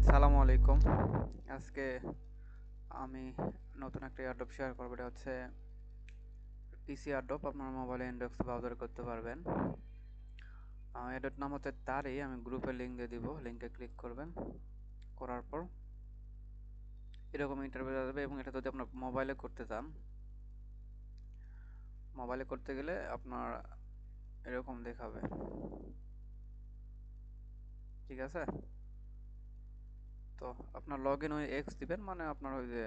সালামু আলাইকুম। আজকে আমি নতুন একটা এয়ারড্রপ শেয়ার করবো। এটা হচ্ছে পিসি এয়ারড্রপ। আপনার মোবাইলে ইনডেক্স ব্রাউজার করতে পারবেন। এটার নাম হচ্ছে তারই। আমি গ্রুপে লিঙ্ক দিয়ে দিব, লিঙ্কে ক্লিক করবেন। করার পর এরকম ইন্টারভিউ আসবে, এবং এটা যদি আপনার মোবাইলে করতে চান, মোবাইলে করতে গেলে আপনার এরকম দেখাবে। ঠিক আছে, তো আপনার লগ ইন ওই এক্স দিবেন, মানে আপনার ওই যে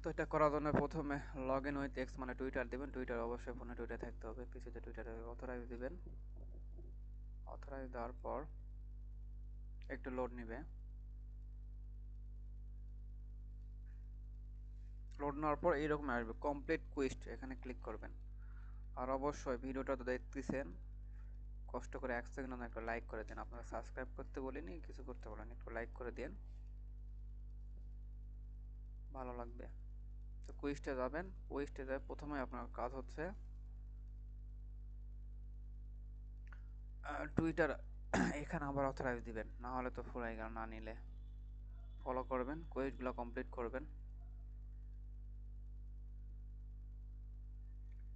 তো এটা করার জন্য প্রথমে লগ ইন উইথ এক্স মানে টুইটার দিবেন। টুইটার অবশ্যই ফোনে টুইটার থাকতে হবে, পিসিতে টুইটারে অথরাইজ দিবেন। অথরাইজ দেওয়ার পর একটু লোড নিবে। লোড নেওয়ার পর এইরকম আসবে কমপ্লিট কুইস্ট, এখানে ক্লিক করবেন। আর অবশ্যই ভিডিওটা তো দেখতেছেন, কষ্ট করে 1 সেকেন্ড একটা লাইক করে দেন। আপনারা সাবস্ক্রাইব করতে বলিনি, কিছু করতে বলেন, একটু লাইক করে দেন, ভালো লাগবে। তো কুইস্টে যাবেন। কুইস্টে যায় প্রথমে আপনার কাজ হচ্ছে টুইটার এখানে আবার অথরাইজ দিবেন, না হলে তো ফুরাই গেল। না নিলে ফলো করবেন, কুইস্টগুলো কমপ্লিট করবেন,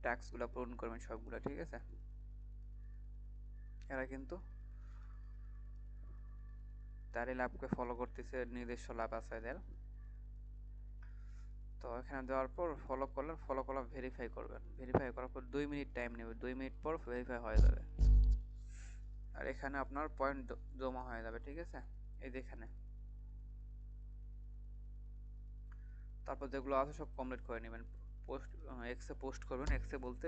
ট্যাক্সগুলো পূরণ করবেন সবগুলো। ঠিক আছে, এরা কিন্তু তারই ল্যাবকে ফলো করতেছে, নিজস্ব ল্যাব আছে এদের। তো এখানে দেওয়ার পর ফলো করলেন, ফলো করা ভেরিফাই করবেন। ভেরিফাই করার পর 2 মিনিট টাইম নেবে, 2 মিনিট পর ভেরিফাই হয়ে যাবে। আর এখানে আপনার পয়েন্ট জমা হয়ে যাবে। ঠিক আছে, এই যে এখানে। তারপর যেগুলো আছে সব কমপ্লিট করে নেবেন। পোস্ট এক্সে পোস্ট করবেন। এক্সে বলতে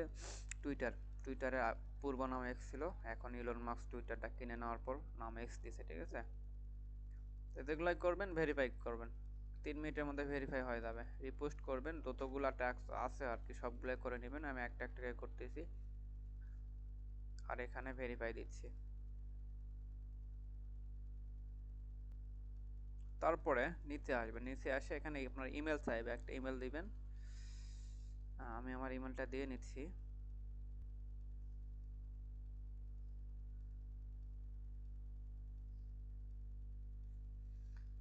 টুইটার। টুইটারে পূর্ব নাম এক্স ছিল, এখন ইলন মাস্ক টুইটারটা কিনে নেওয়ার পর নাম এক্স দিয়েছে। ঠিক আছে, তো যেগুলাই করবেন ভেরিফাই করবেন। 3 মিনিটের মধ্যে ভেরিফাই হয়ে যাবে। রিপোস্ট করবেন, যতগুলা ট্যাক্স আছে আর কি সবগুলাই করে নেবেন। আমি একটা একটা করে করতেছি, আর এখানে ভেরিফাই দিচ্ছি। তারপরে নিচে আসবেন, নিচে আসে এখানে আপনার ইমেল চাইবে, একটা ইমেল দিবেন। আমি আমার ইমেলটা দিয়ে নিচ্ছি।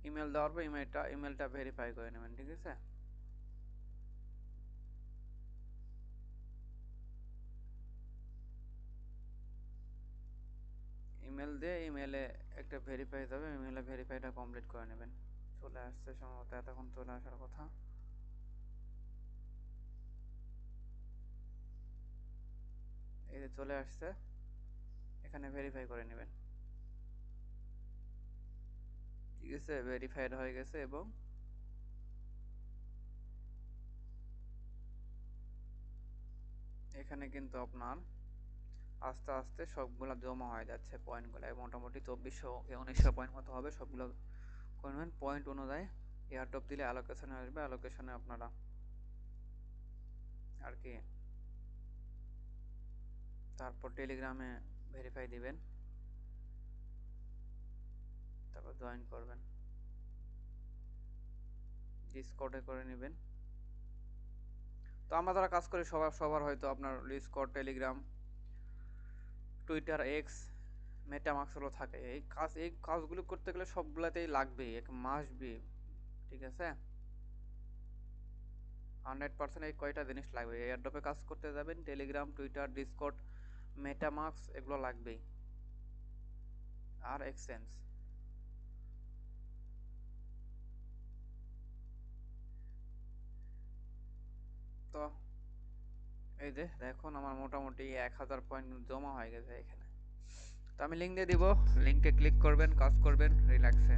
ইমেল দেওয়ার পর ইমেলটা ভেরিফাই করে নেবেন। ঠিক আছে, ইমেল দিয়ে ইমেলে একটা ভেরিফাই যাবে, ইমেলে ভেরিফাইটা কমপ্লিট করে নেবেন। চলে আসছে সম্ভবত, এতক্ষণ চলে আসার কথা। এই যে চলে আসছে, এখানে ভেরিফাই করে নেবেন। ঠিক আছে, ভেরিফাইড হয়ে গেছে, এবং এখানে কিন্তু আপনার আস্তে আস্তে সবগুলো জমা হয়ে যাচ্ছে পয়েন্টগুলো। মোটামুটি 2400 কি 1900 পয়েন্ট মতো হবে। সবগুলো করবেন পয়েন্ট অনুযায়ী। এয়ারড্রপ দিলে অ্যালোকেশনে আসবে, অ্যালোকেশনে আপনারা আর কি তারপর টেলিগ্রামে ভেরিফাই দিবেন, তারপর জয়েন করবেন, ডিসকর্ডে করে নেবেন। তো আমরা যারা কাজ করি সবার সবার হয়তো আপনার Discord, Telegram, Twitter, x, MetaMask হলো থাকে। এই কাজগুলো করতে গেলে সবগুলাতেই লাগবে, এক মাস বি। ঠিক আছে, 100% এই কয়টা জিনিস লাগবে। এয়ারড্রপে কাজ করতে যাবেন, টেলিগ্রাম, টুইটার, ডিসকর্ড, মেটামাক্স এগুলো লাগবেই, আর এক্সচেঞ্জ। তো এই যে দেখুন, আমার মোটামুটি 1000 পয়েন্ট জমা হয়ে গেছে এখানে। তো আমি লিঙ্ক দিয়ে দিব, লিঙ্কে ক্লিক করবেন, কাজ করবেন রিল্যাক্সে,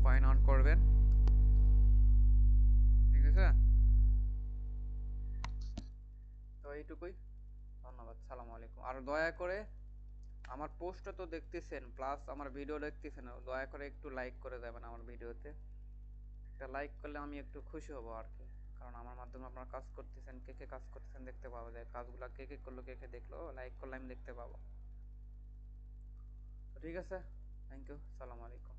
পয়েন্ট অন করবেন। ঠিক আছে, তো এইটুকুই। ধন্যবাদ, সালাম আলাইকুম। আর দয়া করে আমার পোস্টটা তো দেখতেছেন, প্লাস আমার ভিডিও দেখতেছেন, দয়া করে একটু লাইক করে দেবেন আমার ভিডিওতে। একটা লাইক করলে আমি একটু খুশি হব আর কি, কারণ আমার মাধ্যমে আপনারা কাজ করতেছেন, কে কে কাজ করতেছেন দেখতে পাবো, যে কাজগুলো কে কে করলো, কে কে দেখলো, লাইক করলে আমি দেখতে পাবো। তো ঠিক আছে, থ্যাংক ইউ, সালাম আলাইকুম।